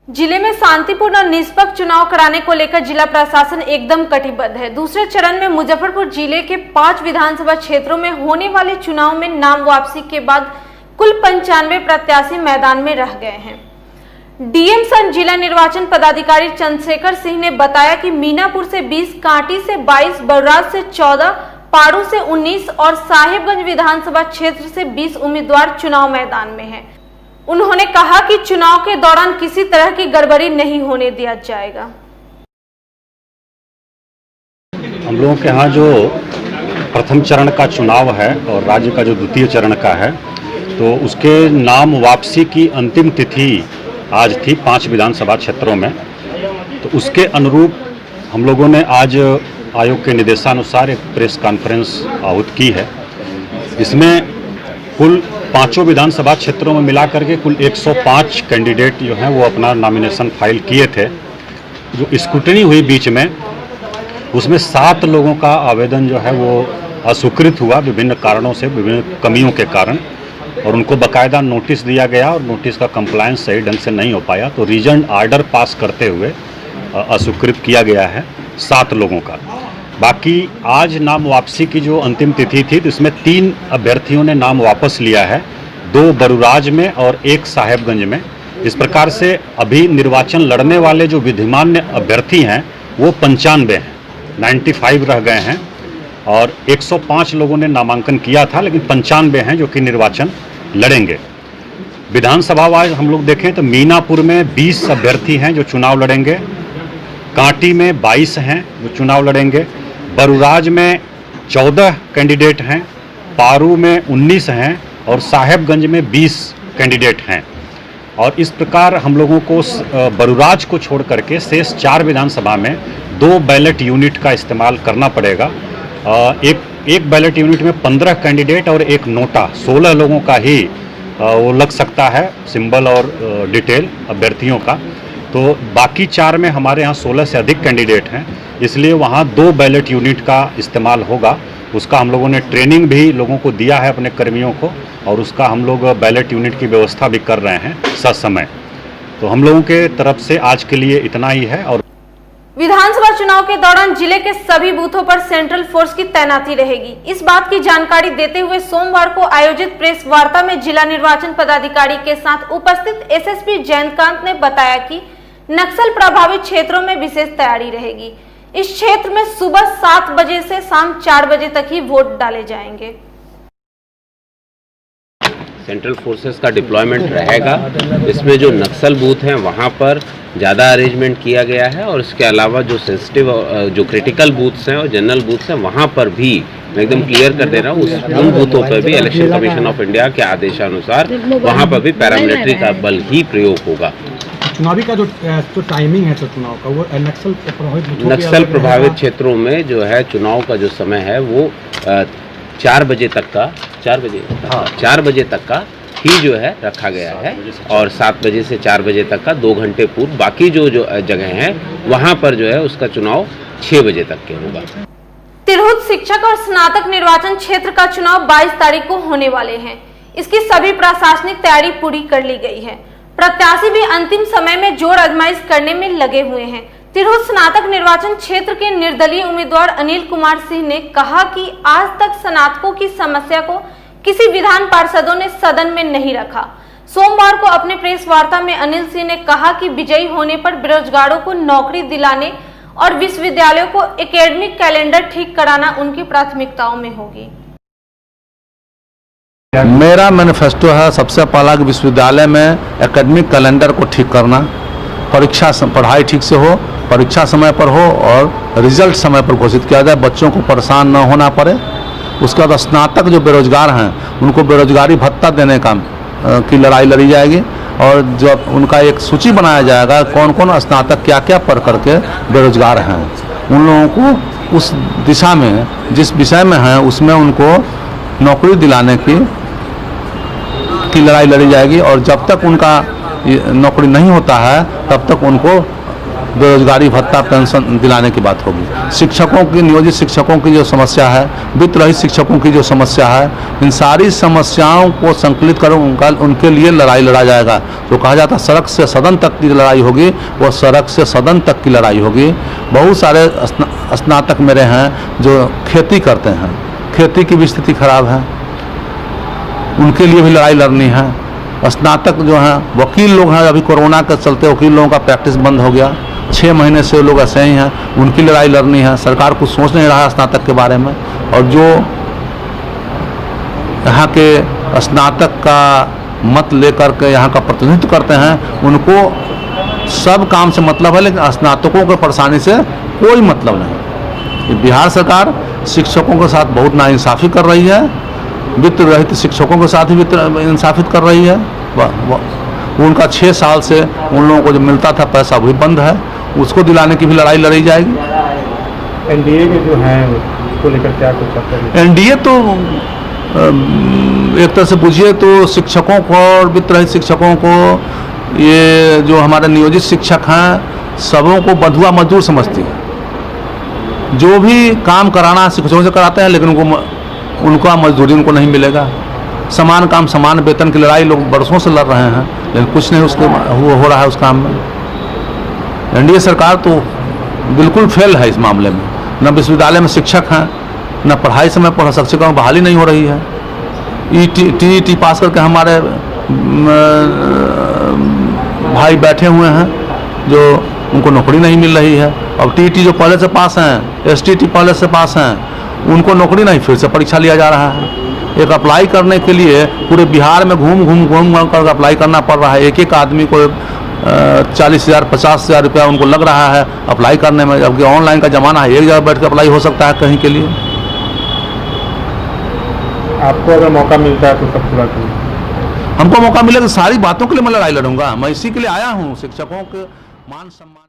जिले में शांतिपूर्ण और निष्पक्ष चुनाव कराने को लेकर जिला प्रशासन एकदम कटिबद्ध है। दूसरे चरण में मुजफ्फरपुर जिले के 5 विधानसभा क्षेत्रों में होने वाले चुनाव में नाम वापसी के बाद कुल 95 प्रत्याशी मैदान में रह गए हैं। डीएम संघ जिला निर्वाचन पदाधिकारी चंद्रशेखर सिंह ने बताया कि मीनापुर से 20, कांटी से 22, बरुराज से 14, पारू से 19 और साहेबगंज विधानसभा क्षेत्र से 20 उम्मीदवार चुनाव मैदान में हैं। उन्होंने कहा कि चुनाव के दौरान किसी तरह की गड़बड़ी नहीं होने दिया जाएगा। हम लोगों के यहाँ जो प्रथम चरण का चुनाव है और राज्य का जो द्वितीय चरण का है, तो उसके नाम वापसी की अंतिम तिथि आज थी 5 विधानसभा क्षेत्रों में। तो उसके अनुरूप हम लोगों ने आज आयोग के निर्देशानुसार एक प्रेस कॉन्फ्रेंस आहूत की है। इसमें कुल 5 विधानसभा क्षेत्रों में मिलाकर के कुल 105 कैंडिडेट जो हैं वो अपना नॉमिनेशन फाइल किए थे। जो स्क्रूटनी हुई बीच में, उसमें 7 लोगों का आवेदन जो है वो अस्वीकृत हुआ विभिन्न कारणों से, विभिन्न कमियों के कारण, और उनको बाकायदा नोटिस दिया गया और नोटिस का कंप्लायंस सही ढंग से नहीं हो पाया, तो रीजन आर्डर पास करते हुए अस्वीकृत किया गया है 7 लोगों का। बाकी आज नाम वापसी की जो अंतिम तिथि थी, तो इसमें 3 अभ्यर्थियों ने नाम वापस लिया है, 2 बरुराज में और 1 साहेबगंज में। इस प्रकार से अभी निर्वाचन लड़ने वाले जो विद्यमान अभ्यर्थी हैं वो 95 हैं, 95 रह गए हैं, और 105 लोगों ने नामांकन किया था, लेकिन 95 हैं जो कि निर्वाचन लड़ेंगे। विधानसभा वाइज हम लोग देखें तो मीनापुर में 20 अभ्यर्थी हैं जो चुनाव लड़ेंगे, कांटी में 22 हैं जो चुनाव लड़ेंगे, बरुराज में 14 कैंडिडेट हैं, पारू में 19 हैं और साहेबगंज में 20 कैंडिडेट हैं। और इस प्रकार हम लोगों को बरुराज को छोड़ करके शेष 4 विधानसभा में 2 बैलेट यूनिट का इस्तेमाल करना पड़ेगा। एक बैलेट यूनिट में 15 कैंडिडेट और 1 नोटा, 16 लोगों का ही वो लग सकता है, सिंबल और डिटेल अभ्यर्थियों का। तो बाकी 4 में हमारे यहाँ 16 से अधिक कैंडिडेट हैं, इसलिए वहाँ 2 बैलेट यूनिट का इस्तेमाल होगा। उसका हम लोगों ने ट्रेनिंग भी लोगों को दिया है अपने कर्मियों को, और उसका हम लोग बैलेट यूनिट की व्यवस्था भी कर रहे हैं ससमय। तो हम लोगों के तरफ से आज के लिए इतना ही है। और विधानसभा चुनाव के दौरान जिले के सभी बूथों पर सेंट्रल फोर्स की तैनाती रहेगी। इस बात की जानकारी देते हुए सोमवार को आयोजित प्रेस वार्ता में जिला निर्वाचन पदाधिकारी के साथ उपस्थित एसएसपी जयंतकांत ने बताया कि नक्सल प्रभावित क्षेत्रों में विशेष तैयारी रहेगी। इस क्षेत्र में सुबह 7 बजे से शाम 4 बजे तक ही वोट डाले जाएंगे। सेंट्रल फोर्सेस का डिप्लॉयमेंट रहेगा। इसमें जो नक्सल बूथ हैं वहाँ पर ज़्यादा अरेंजमेंट किया गया है, और इसके अलावा जो सेंसिटिव, जो क्रिटिकल बूथ्स हैं और जनरल बूथ्स हैं वहाँ पर भी मैं एकदम क्लियर कर दे रहा हूँ, उन बूथों पर भी इलेक्शन कमीशन ऑफ इंडिया के आदेशानुसार वहाँ पर भी पैरामिलिट्री का बल ही प्रयोग होगा। चुनावी का जो टाइमिंग है चुनाव का, वो नक्सल प्रभावित क्षेत्रों में जो है चुनाव का जो समय है वो 4 बजे तक का 4 बजे तक का ही जो है रखा गया है, और 7 बजे से 4 बजे तक का 2 घंटे पूर्व बाकी जो जगह हैं वहाँ पर जो है उसका चुनाव 6 बजे तक के होगा। तिरहुत शिक्षक और स्नातक निर्वाचन क्षेत्र का चुनाव 22 तारीख को होने वाले हैं। इसकी सभी प्रशासनिक तैयारी पूरी कर ली गई है। प्रत्याशी भी अंतिम समय में जोर आजमाइश करने में लगे हुए हैं। तिरहुत स्नातक निर्वाचन क्षेत्र के निर्दलीय उम्मीदवार अनिल कुमार सिंह ने कहा कि आज तक स्नातकों की समस्या को किसी विधान पार्षदों ने सदन में नहीं रखा। सोमवार को अपने प्रेस वार्ता में अनिल सिंह ने कहा कि विजयी होने पर बेरोजगारों को नौकरी दिलाने और विश्वविद्यालयों को एकेडमिक कैलेंडर ठीक कराना उनकी प्राथमिकताओं में होगी। मेरा मैनिफेस्टो है सबसे पहला कि विश्वविद्यालय में एकेडमिक कैलेंडर को ठीक करना, पढ़ाई ठीक से हो, परीक्षा समय पर हो और रिजल्ट समय पर घोषित किया जाए, बच्चों को परेशान न होना पड़े। उसके बाद स्नातक जो बेरोजगार हैं उनको बेरोजगारी भत्ता देने का की लड़ाई लड़ी जाएगी, और जो उनका एक सूची बनाया जाएगा कौन कौन स्नातक क्या क्या पढ़ करके बेरोजगार हैं, उन लोगों को उस दिशा में, जिस विषय में हैं उसमें उनको नौकरी दिलाने की लड़ाई लड़ी जाएगी। और जब तक उनका नौकरी नहीं होता है तब तक उनको बेरोजगारी भत्ता पेंशन दिलाने की बात होगी। शिक्षकों की, नियोजित शिक्षकों की जो समस्या है, वित्त रहित शिक्षकों की जो समस्या है, इन सारी समस्याओं को संकलित कर उनके लिए लड़ाई लड़ा जाएगा। जो कहा जाता है सड़क से सदन तक की लड़ाई होगी, वो सड़क से सदन तक की लड़ाई होगी। बहुत सारे स्नातक मेरे हैं जो खेती करते हैं, खेती की भी स्थिति खराब है, उनके लिए भी लड़ाई लड़नी है। स्नातक जो हैं, वकील लोग हैं, अभी कोरोना के चलते वकील लोगों का प्रैक्टिस बंद हो गया, 6 महीने से लोग ऐसे ही हैं, उनकी लड़ाई लड़नी है। सरकार कुछ सोच नहीं रहा है स्नातक के बारे में, और जो यहाँ के स्नातक का मत लेकर के यहाँ का प्रतिनिधित्व करते हैं, उनको सब काम से मतलब है, लेकिन स्नातकों के परेशानी से कोई मतलब नहीं। बिहार सरकार शिक्षकों के साथ बहुत नाइंसाफ़ी कर रही है, वित्त रहित शिक्षकों के साथ भी वित्त इंसाफित कर रही है। उनका 6 साल से उन लोगों को जो मिलता था पैसा वही बंद है, उसको दिलाने की भी लड़ाई लड़ी जाएगी। एनडीए के जो हैं उसको लेकर क्या कुछ करते हैं? एनडीए तो एक तरह से बुझिए तो शिक्षकों को और वित्त रहित शिक्षकों को, ये जो हमारे नियोजित शिक्षक हैं, सबों को बंधुआ मजदूर समझती है। जो भी काम कराना शिक्षकों से कराते हैं, लेकिन उनका मजदूरी उनको नहीं मिलेगा। समान काम समान वेतन की लड़ाई लोग बरसों से लड़ रहे हैं, लेकिन कुछ नहीं उसके हो रहा है उस काम में। एनडीए सरकार तो बिल्कुल फेल है इस मामले में। न विश्वविद्यालय में शिक्षक हैं, न पढ़ाई समय पर शिक्षकों की बहाली नहीं हो रही है। टीईटी पास करके हमारे भाई बैठे हुए हैं जो उनको नौकरी नहीं मिल रही है। अब टीईटी जो पहले से पास हैं, एसटीटी पहले से पास हैं, उनको नौकरी नहीं, फिर से परीक्षा लिया जा रहा है। एक अप्लाई करने के लिए पूरे बिहार में घूम कर अप्लाई करना पड़ रहा है। एक एक आदमी को 40,000 50,000 रुपया उनको लग रहा है अप्लाई करने में, जबकि ऑनलाइन का ज़माना है, एक जगह बैठ कर अप्लाई हो सकता है कहीं के लिए। आपको अगर मौका मिलता है तो सब पूरा करें। हमको मौका मिले तो सारी बातों के लिए मैं लड़ाई लड़ूंगा। मैं इसी के लिए आया हूँ, शिक्षकों के मान सम्मान।